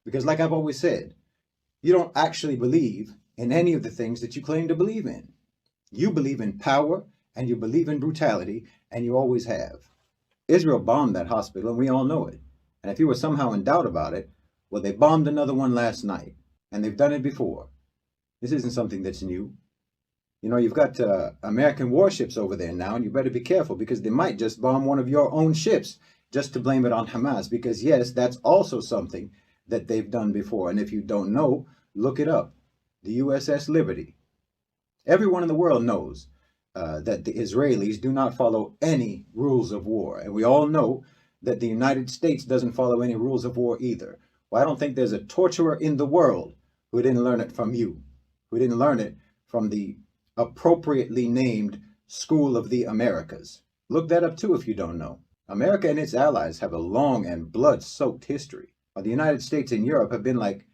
Because like I've always said, you don't actually believe in any of the things that you claim to believe in. You believe in power and you believe in brutality, and you always have. Israel bombed that hospital, and we all know it. And if you were somehow in doubt about it, well, they bombed another one last night, and they've done it before. This isn't something that's new. You know, you've got American warships over there now, and you better be careful because they might just bomb one of your own ships just to blame it on Hamas. Because, yes, that's also something that they've done before. And if you don't know, look it up. The USS Liberty. Everyone in the world knows that the Israelis do not follow any rules of war. And we all know that the United States doesn't follow any rules of war either. Well, I don't think there's a torturer in the world who didn't learn it from you, who didn't learn it from the appropriately named School of the Americas. Look that up too if you don't know. America and its allies have a long and blood-soaked history. The United States and Europe have been like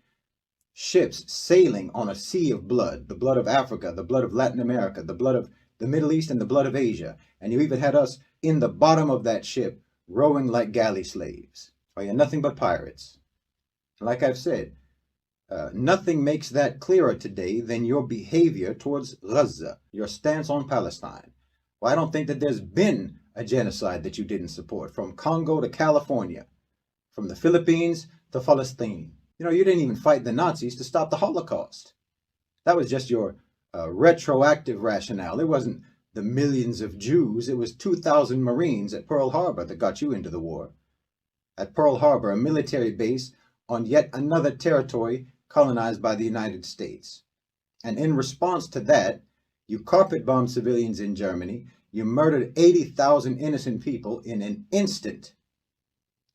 ships sailing on a sea of blood, the blood of Africa, the blood of Latin America, the blood of the Middle East, and the blood of Asia. And you even had us in the bottom of that ship rowing like galley slaves. Oh, you're nothing but pirates. Like I've said, nothing makes that clearer today than your behavior towards Gaza, your stance on Palestine. Well, I don't think that there's been a genocide that you didn't support, from Congo to California, from the Philippines to Palestine. You know, you didn't even fight the Nazis to stop the Holocaust. That was just your retroactive rationale. It wasn't the millions of Jews. It was 2,000 Marines at Pearl Harbor that got you into the war. At Pearl Harbor, a military base on yet another territory colonized by the United States. And in response to that, you carpet bombed civilians in Germany. You murdered 80,000 innocent people in an instant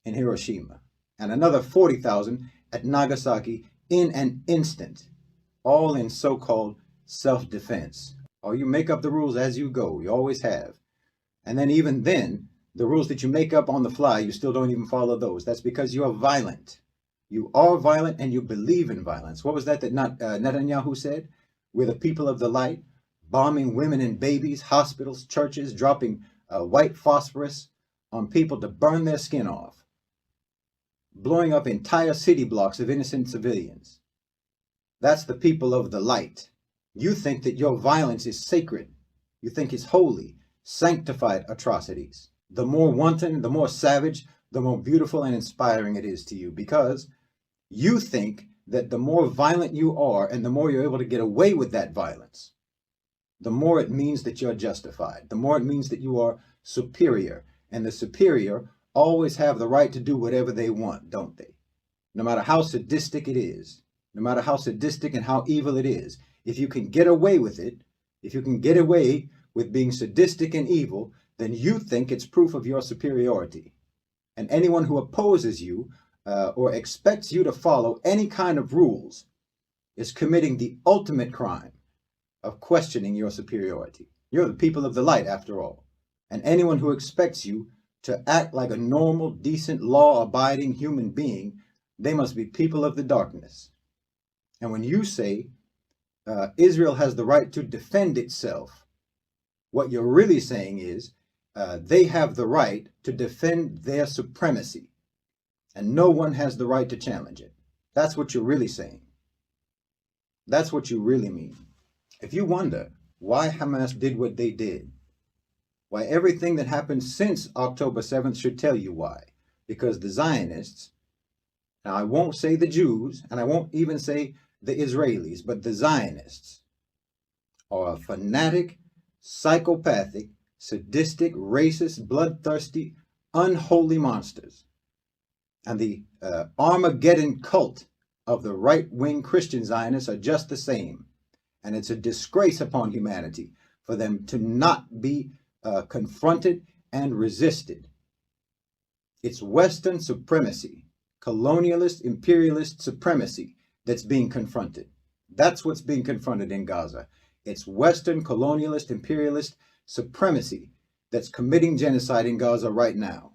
in Hiroshima, and another 40,000 at Nagasaki in an instant, all in so-called self-defense. Or you make up the rules as you go. You always have. And then even then, the rules that you make up on the fly, you still don't even follow those. That's because you are violent. You are violent and you believe in violence. What was that Netanyahu said? We're the people of the light, bombing women and babies, hospitals, churches, dropping white phosphorus on people to burn their skin off, blowing up entire city blocks of innocent civilians. That's the people of the light. You think that your violence is sacred. You think it's holy, sanctified atrocities. The more wanton, the more savage, the more beautiful and inspiring it is to you, because you think that the more violent you are and the more you're able to get away with that violence, the more it means that you're justified, the more it means that you are superior. And the superior always have the right to do whatever they want, don't they? No matter how sadistic it is, no matter how sadistic and how evil it is, if you can get away with it, if you can get away with being sadistic and evil, then you think it's proof of your superiority. And anyone who opposes you or expects you to follow any kind of rules is committing the ultimate crime of questioning your superiority. You're the people of the light, after all. And anyone who expects you to act like a normal, decent, law-abiding human being, they must be people of the darkness. And when you say Israel has the right to defend itself, what you're really saying is they have the right to defend their supremacy, and no one has the right to challenge it. That's what you're really saying. That's what you really mean. If you wonder why Hamas did what they did, why everything that happened since October 7th should tell you why. Because the Zionists, now I won't say the Jews, and I won't even say the Israelis, but the Zionists are fanatic, psychopathic, sadistic, racist, bloodthirsty, unholy monsters. And the Armageddon cult of the right-wing Christian Zionists are just the same. And it's a disgrace upon humanity for them to not be confronted and resisted. It's Western supremacy, colonialist, imperialist supremacy that's being confronted. That's what's being confronted in Gaza. It's Western colonialist, imperialist supremacy that's committing genocide in Gaza right now.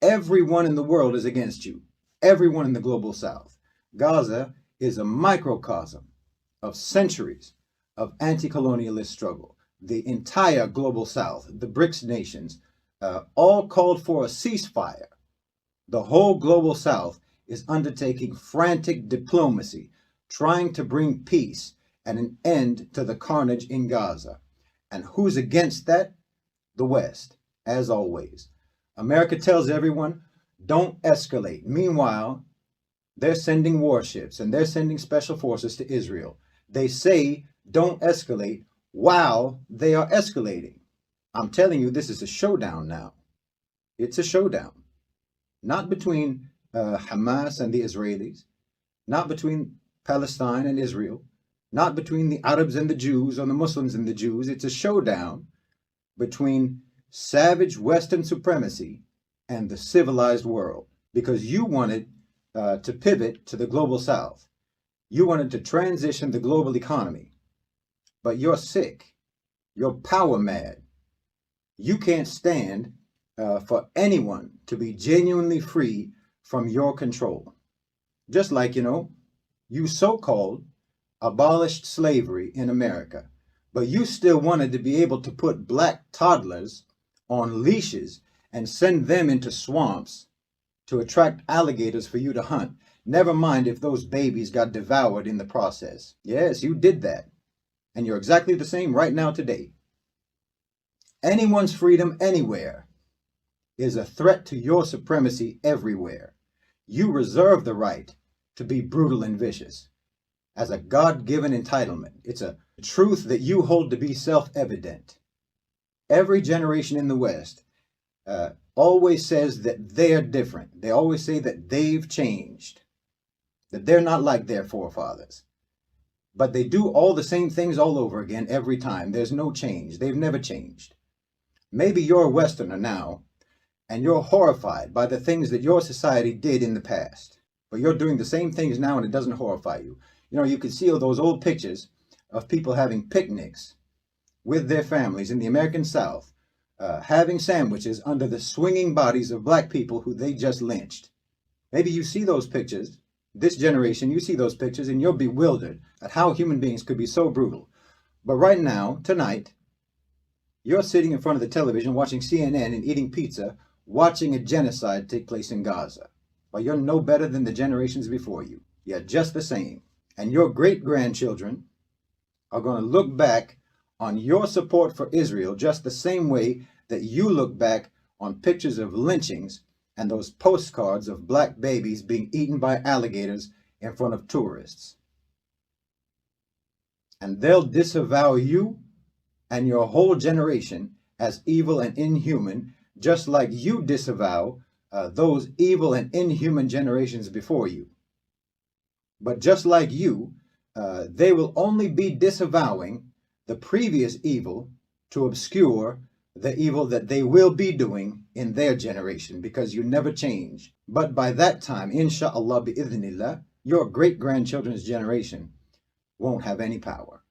Everyone in the world is against you. Everyone in the global south. Gaza is a microcosm of centuries of anti-colonialist struggle. The entire global south, the BRICS nations, all called for a ceasefire. The whole global south is undertaking frantic diplomacy, trying to bring peace and an end to the carnage in Gaza. And who's against that? The West, as always. America tells everyone, don't escalate. Meanwhile, they're sending warships and they're sending special forces to Israel. They say, don't escalate, while they are escalating. I'm telling you, this is a showdown now. It's a showdown. Not between Hamas and the Israelis, not between Palestine and Israel, not between the Arabs and the Jews or the Muslims and the Jews. It's a showdown between savage Western supremacy and the civilized world, because you wanted to pivot to the global South. You wanted to transition the global economy, but you're sick. You're power mad. You can't stand for anyone to be genuinely free from your control. Just like, you so-called abolished slavery in America, but you still wanted to be able to put black toddlers on leashes and send them into swamps to attract alligators for you to hunt. Never mind if those babies got devoured in the process. Yes, you did that. And you're exactly the same right now today. Anyone's freedom anywhere is a threat to your supremacy everywhere. You reserve the right to be brutal and vicious as a God-given entitlement. It's a truth that you hold to be self-evident. Every generation in the West always says that they're different. They always say that they've changed, that they're not like their forefathers. But they do all the same things all over again every time. There's no change. They've never changed. Maybe you're a Westerner now, and you're horrified by the things that your society did in the past. But you're doing the same things now and it doesn't horrify you. You can see all those old pictures of people having picnics with their families in the American South, having sandwiches under the swinging bodies of black people who they just lynched. Maybe you see those pictures, this generation, you see those pictures and you're bewildered at how human beings could be so brutal. But right now, tonight, you're sitting in front of the television watching CNN and eating pizza, watching a genocide take place in Gaza. Well, you're no better than the generations before you. You're just the same. And your great-grandchildren are going to look back on your support for Israel just the same way that you look back on pictures of lynchings and those postcards of black babies being eaten by alligators in front of tourists. And they'll disavow you and your whole generation as evil and inhuman, just like you disavow those evil and inhuman generations before you. But just like you, they will only be disavowing the previous evil to obscure the evil that they will be doing in their generation, because you never change. But by that time, inshallah, bi'idhnillah, your great-grandchildren's generation won't have any power.